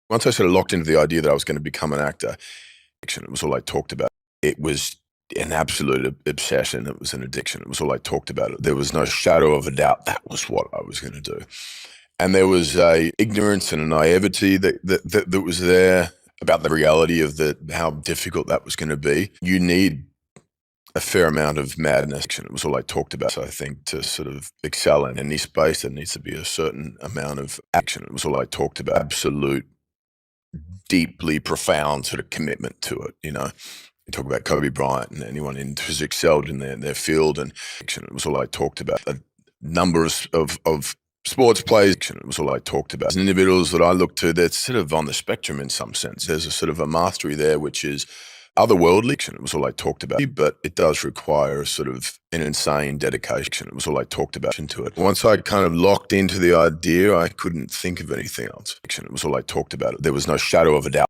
Once I sort of locked into the idea that I was going to become an actor, it was all I talked about. It was an absolute obsession. It was an addiction. It was all I talked about. There was no shadow of a doubt that was what I was going to do. And there was a ignorance and a naivety that was there about the reality of how difficult that was going to be. You need a fair amount of madness. It was all I talked about. So I think to sort of excel in any space, there needs to be a certain amount of action. It was all I talked about. Absolute, deeply profound sort of commitment to it, you know. You talk about Kobe Bryant and anyone who's excelled in their field, and it was all I talked about. A number of sports players, it was all I talked about. As individuals that I look to, that's sort of on the spectrum in some sense. There's a sort of a mastery there, which is otherworldly. It was all I talked about, but it does require a sort of an insane dedication. It was all I talked about into it. Once I kind of locked into the idea, I couldn't think of anything else. It was all I talked about. There was no shadow of a doubt.